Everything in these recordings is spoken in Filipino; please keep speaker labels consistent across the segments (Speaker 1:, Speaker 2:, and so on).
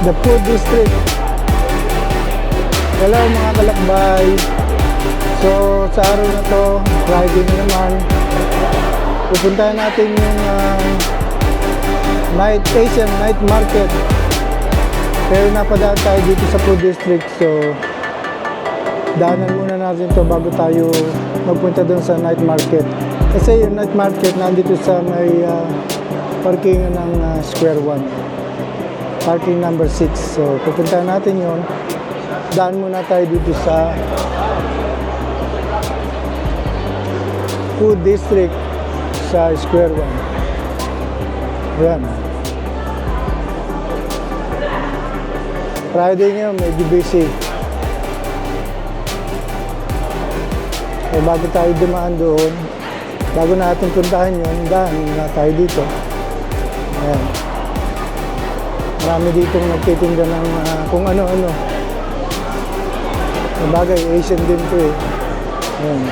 Speaker 1: the food district. Hello mga kalakbay. So sa araw na to, Friday na naman, pupuntahan natin yung Asian night market. Pero napadaan tayo dito sa food district, so daanan muna natin to bago tayo magpunta doon sa night market. Kasi yung night market nandito sa may parking ng Square One, parking number 6. So pupuntahan natin yon. Daan muna tayo dito sa food district sa Square One. Ayan. Friday ngayon, medyo busy. So bago tayo dumaan doon, bago natin puntahan yun, daan na tayo dito. Ayan. Marami ditong nagtitinda ng kung ano-ano. Sabagay, Asian din to eh. Ayan.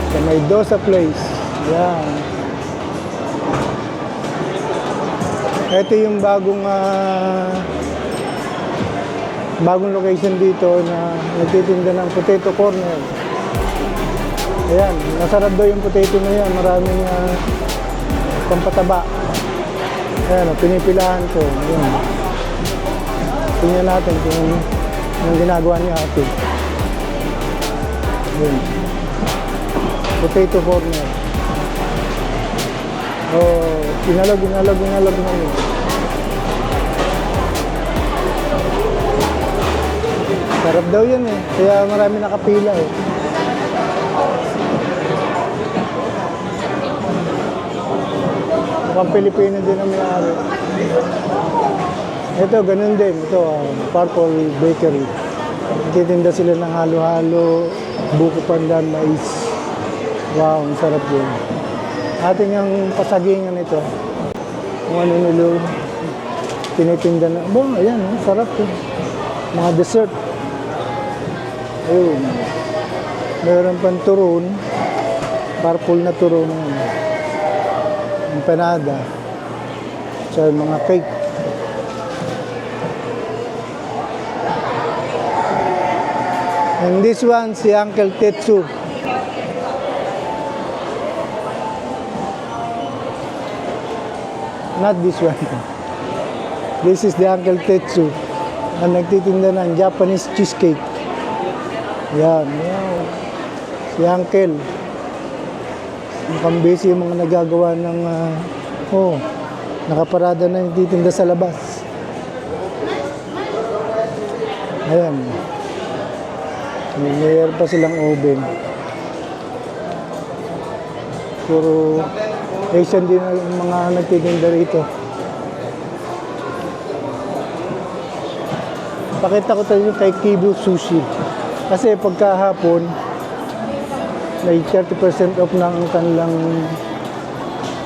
Speaker 1: Sa may Dosa Place. Ayan. Ito yung bagong location dito na nagtitinda ng potato corner. Ayan, masarap daw yung potato na yan. Maraming pampataba. Ayan, pinipilahan ko. Ayan. Tingnan natin kung yung ginagawa niya ate. Ayan. Potato corner. Oh, inalog namin. Sarap daw yan eh. Kaya marami nakapila eh. Mukhang Pilipino din ang may-ari. Ito, ganun din. Ito, Purple Bakery. Nagtitinda sila ng halo-halo, buko pandan, mais. Wow, ang sarap yun. Ating ang pasagingan ito. Kung ano nilo, tinitinda na. Ayan, sarap yun. Mga dessert. Ayun. Meron pang turon. Purple na turon. Empanada. So, mga cake. And this one, si Uncle Tetsu. Not this one. This is the Uncle Tetsu. Ang nagtitinda ng Japanese cheesecake. Yan. Si Uncle. Mukhang busy yung mga nagagawa ng nakaparada na yung titinda sa labas. Ayan. Mayroon pa silang oven. Puro Asian din ang mga nagtitinda rito. Pakita ko tayo kay Kibu Sushi. Kasi pagkahapon, may 30% off na ang kanilang,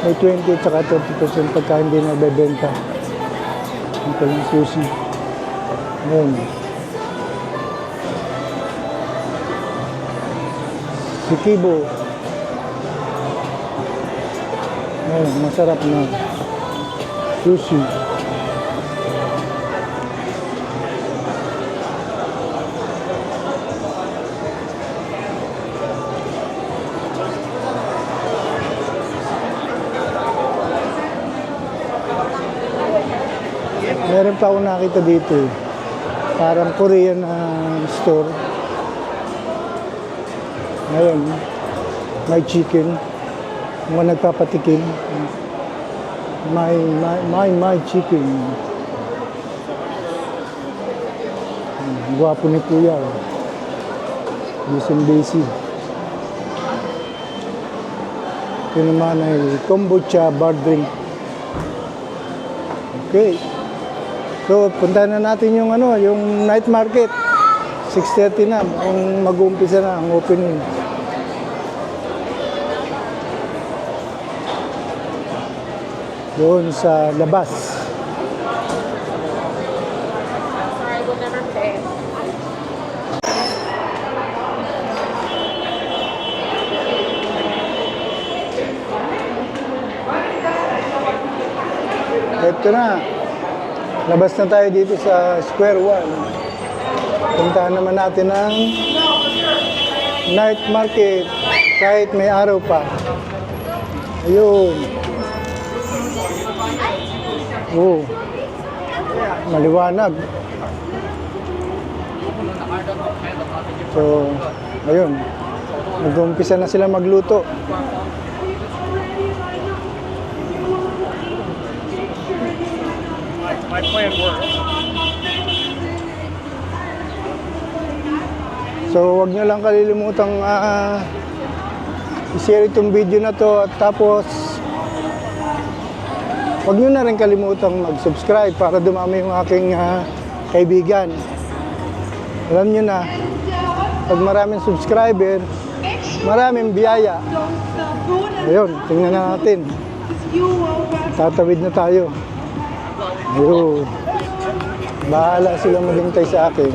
Speaker 1: may 20 at saka 30% pagka hindi nabebenta. Ang kanilang sushi. Ayan. Si Kibu. Ayan, masarap na sushi. Meron pa ako nakita dito eh. Parang Korean store. Ngayon, may chicken. Mga nagpapatikim. My chicken. Gwapo ni Kuya. Jason Basie. Ito naman ay kombucha bar drink. Okay. So, punta na natin yung yung night market. 6:30 na, kung mag-uumpisa na ang opening. Doon sa labas.
Speaker 2: Sorry, we'll never pay.
Speaker 1: Ito na. Labas na tayo dito sa Square One. Puntahan naman natin ang night market kahit may araw pa. Ayun. Oh. Maliwanag. So, ayun. Nag-umpisa na sila magluto.
Speaker 3: My plan works.
Speaker 1: So, wag nyo lang kalilimutang i-share itong video na to at tapos wag nyo na rin kalimutang mag-subscribe para dumami yung aking kaibigan. Alam nyo na, pag maraming subscriber, maraming biyaya. Ayun, tingnan na natin. Tatawid na tayo. Ayun. Bahala sila maghintay sa akin.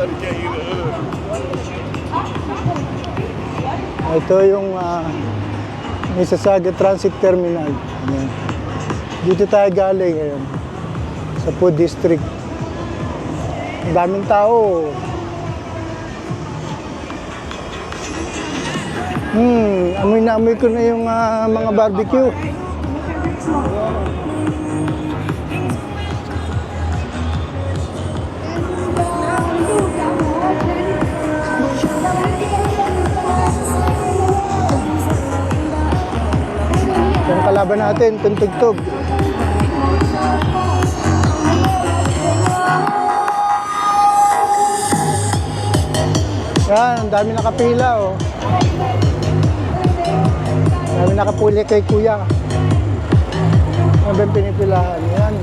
Speaker 1: Ito yung Mississauga Transit Terminal. Ayan. Dito tayo galing ngayon sa Food District. Ang daming tao. Amoy na amoy ko na yung mga barbecue. Yung kalaban natin, tuntugtog. Yan, ang dami nakapila, oh. Dami nakapuli kay kuya. Ano ba yung pinipilahan? Yan.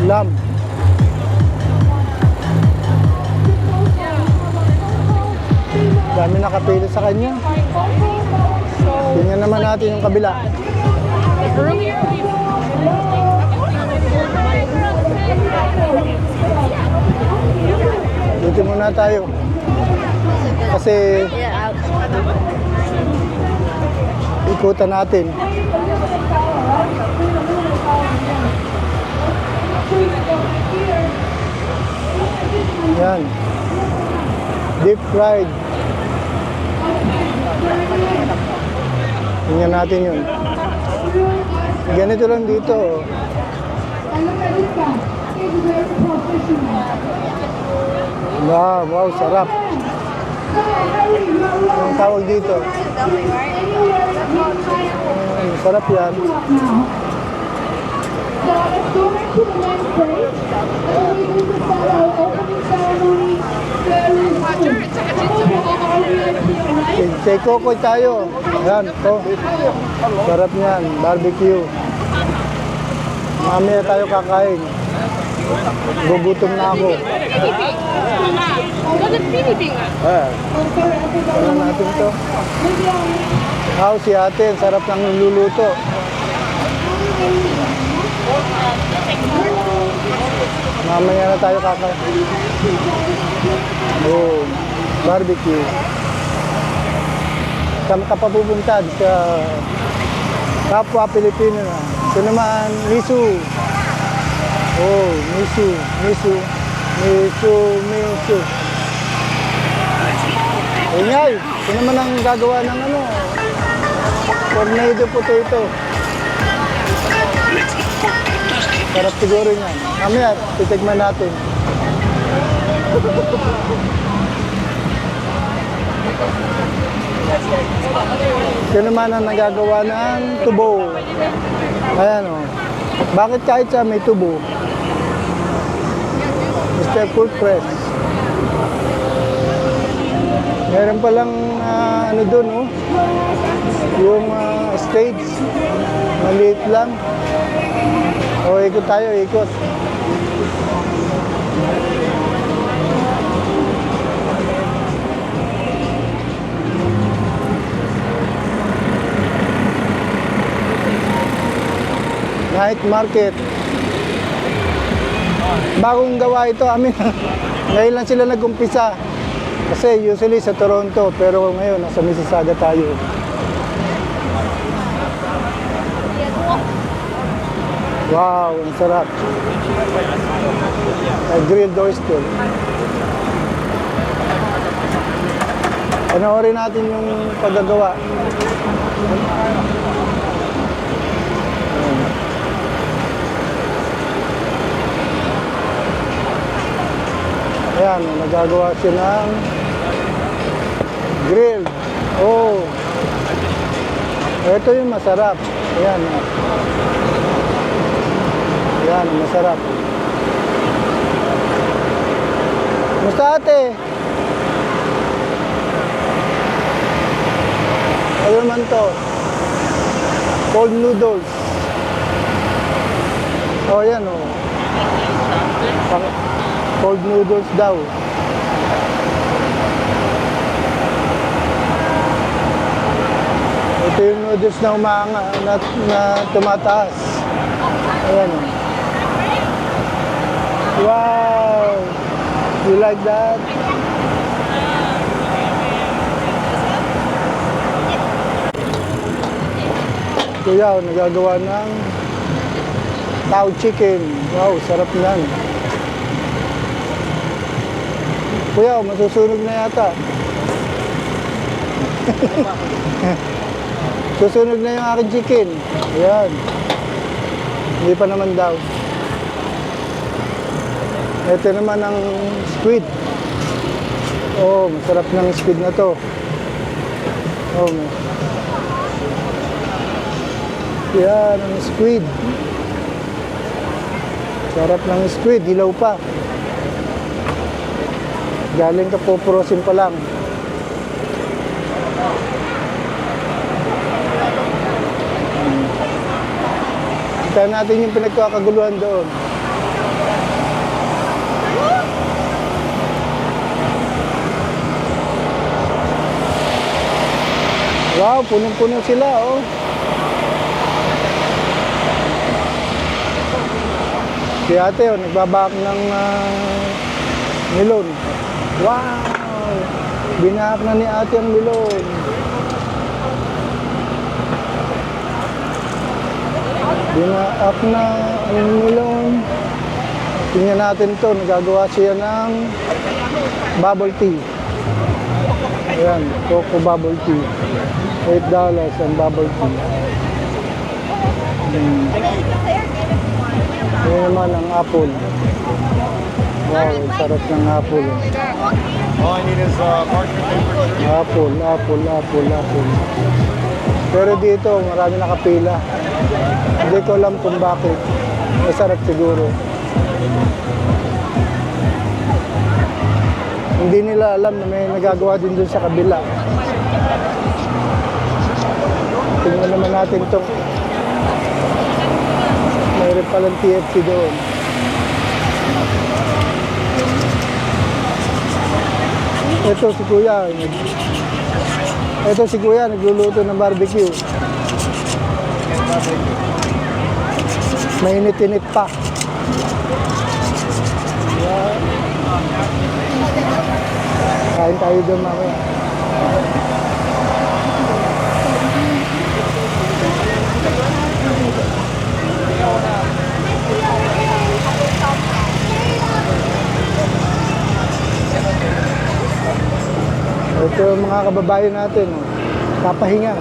Speaker 1: Lamb. Dami nakapili sa kanya. Tingnan naman natin yung kabila.
Speaker 2: Earlier,
Speaker 1: Dito muna tayo. Kasi ikutan natin. Yan. Deep fried. Tingnan natin yun. Ganito lang dito. Wow, sarap. Ang tawag dito. Sarap yan. Kay Kokoy tayo. Ayan, to. Sarap niyan, barbecue. Mamaya tayo kakain. Gugutom na ako. Ano natin to? Si ate, sarap ng niluluto. Mamaya na tayo kakain. Oh, barbecue. Saan ka pa pupunta? Sa kapwa Pilipino na. Ito naman, miso. Oh, miso. Ingay, ito naman ang gagawa ng tornado potato. Sarap siguro yan. Mamaya, titigman natin. Ito naman ang nagagawa ng tubo. Ayan o. Bakit kahit siya may tubo? Mr. Food Press. Meron palang doon, oh. Yung stage. Maliit lang. O, ikot tayo, ikot. Night market. Bagong gawa ito, ngayon lang sila nag-umpisa. Kasi usually sa Toronto, pero ngayon nasa Mississauga tayo. Wow, ang sarap. Grilled oyster. Panoorin natin yung paggagawa. Ayan, nagagawa siya ng grilled. Oh. Ito yung masarap. Ayan. Ayan, masarap. Musta ate? Ano naman to? Cold noodles. Oh, yan oh. Cold noodles daw. Ito yung noodles na umanga, na tumataas. Ayan oh. Wow! You like that? Kuya, nagagawa ng tao chicken. Wow, sarap nan. Kuya, masusunog na yata. Susunog na yung aking chicken. Ayan. Hindi pa naman daw. Ito naman ang squid. Oh, masarap ng squid na to. Oh, yan ang squid. Sarap ng squid, hilaw pa. Galing ka po, prosin pa lang. Kita natin yung pinagkakaguluhan doon. Wow, punong-puno sila, oh. Si ate, oh, nagbabak ng melon. Wow! Binahak na ni ate ang melon. Binahak na ang melon. Tingnan natin to, nagagawa siya ng bubble tea. Ayan, Coco bubble tea. $8 ang bubble tea. Yan naman ang apple. Wow, sarap ng apple.
Speaker 3: All I need is parchment paper.
Speaker 1: Apple. Pero dito, marami nakapila. Hindi ko alam kung bakit. Masarap siguro. Hindi nila alam na may nagagawa din dun sa kabila. Tingnan naman natin itong mayroon palang TFC doon. Ito si Kuya. Ito si Kuya, nagluluto ng barbecue. Mainit-init pa. Yan. Kain tayo doon mamaya. Ito yung mga kababayan natin, oh. Papahinga.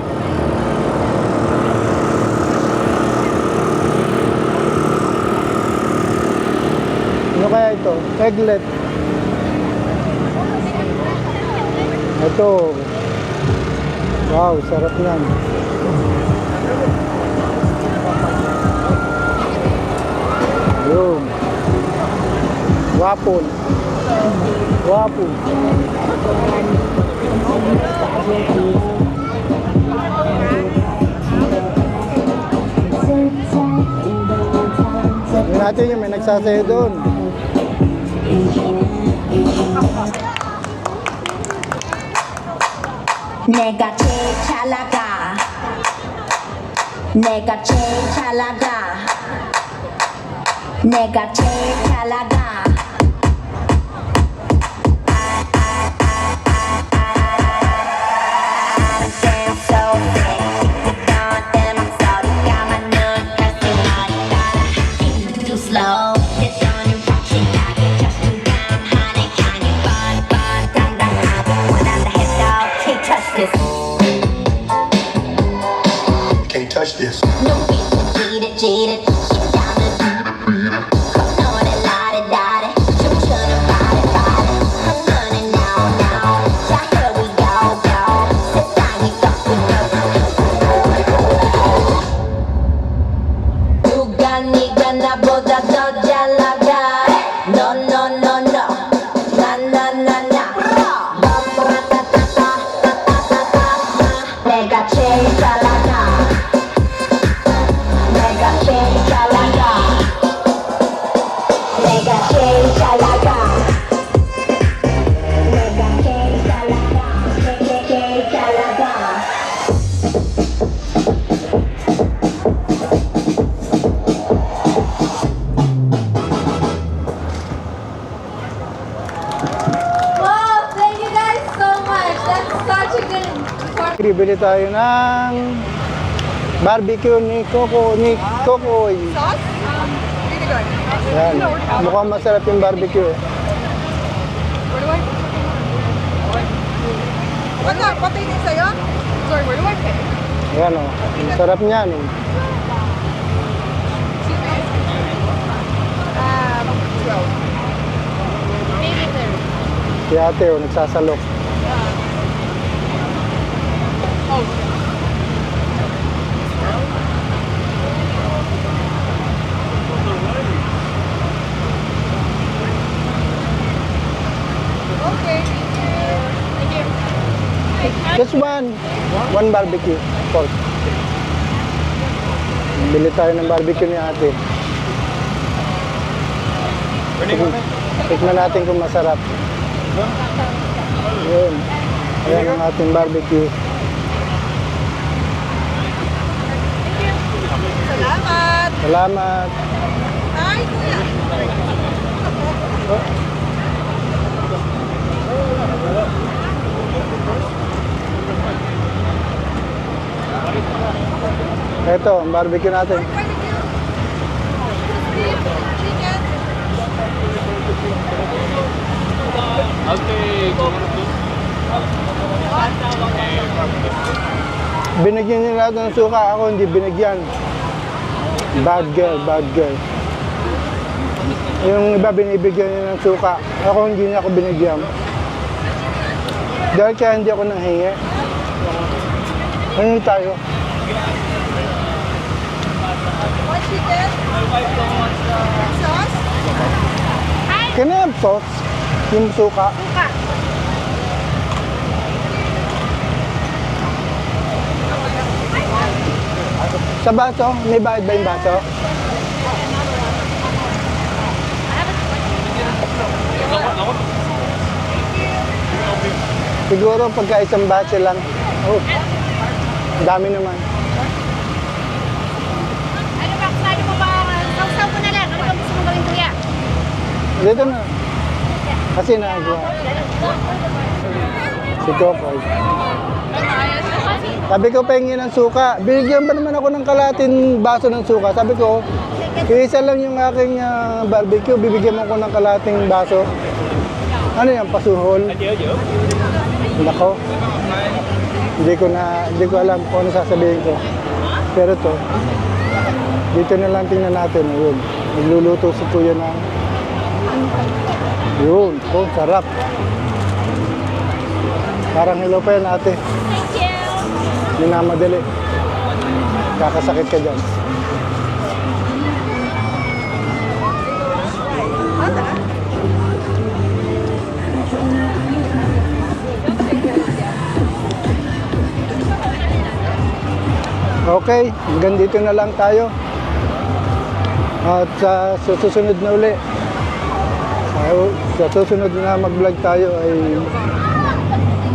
Speaker 1: Ano kaya ito? Eglet. Ito. Wow, sarap yan. Yun. Waffle. Waffle. Tingnan natin yung may nagsasayo doon.
Speaker 4: 내가 제일 잘 나가 내가 제일 잘 나가 내가 제일 잘 나가 I'm so big 너한테 목소리가 맞는 가슴 말이 따라 네가 나보다 더 잘 나가 No no no no 나나나나 내가 제일 잘 나가 내가 제일 잘 나가 내가 제일 잘 나가 내가 제일 잘 나가 제일 잘 나가
Speaker 2: Wow, thank you guys so much. That's such a good part.
Speaker 1: Bibili tayo ng barbecue ni Kokoy.
Speaker 2: Sauce? Really good.
Speaker 1: Yan. Mukhang masarap yung barbecue. Eh.
Speaker 2: Where do I? What's up? Patingin sa'yo? Sorry, where do I pay?
Speaker 1: Yan o. Ang sarap niyan. Eh.
Speaker 2: 12. Maybe 30.
Speaker 1: Si ate o, nagsasalok.
Speaker 2: Oh. Okay, thank you. Thank you.
Speaker 1: Just one. One barbecue. Pork. Bili tayo ng barbecue ni ate. Tikman natin kung masarap. Yun. Ayan ang ating barbecue.
Speaker 2: Salamat.
Speaker 1: Salamat.
Speaker 2: Hi, kuya.
Speaker 1: Ito, ang barbecue natin.
Speaker 2: Barbecue. Beef, chicken.
Speaker 1: Binigyan nila lahat ng suka, ako hindi binigyan. Bad girl, bad girl. Yung iba binibigyan nila ng suka, ako hindi niya ako binigyan. Dahil kaya hindi ako nanghingi. Ano tayo?
Speaker 2: One chicken. Sauce.
Speaker 1: Can I have sauce? Yung suka?
Speaker 2: Suka.
Speaker 1: Sa baso? May bayad ba yung baso? Siguro pagka isang batch lang. Oh, dami naman.
Speaker 5: Ano ba? Ano mo ba? Sausaw ko na lang. Ano ba gusto mo gawin, kuya?
Speaker 1: Dito na. Kasi nagawa. Si Kokoy. Sabi ko, pahingin ng suka. Binigyan ba naman ako ng kalating baso ng suka? Sabi ko, isa lang yung aking barbecue. Bibigyan mo ko ng kalating baso. Ano yan, pasuhol? Nako. Hindi ko alam kung ano sasabihin ko. Pero to, dito na lang tingnan natin. Ayun. Nagluluto si kuya na. Yun. Oh, sarap. Parang hello pa yan ate.
Speaker 5: Thank you.
Speaker 1: Hindi na madali. Kakasakit ka dyan. Okay, hanggang dito na lang tayo. At sa susunod na uli, sa susunod na mag-vlog tayo ay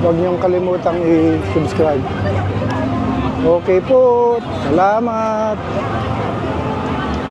Speaker 1: huwag niyong kalimutang i-subscribe. Okay po, salamat.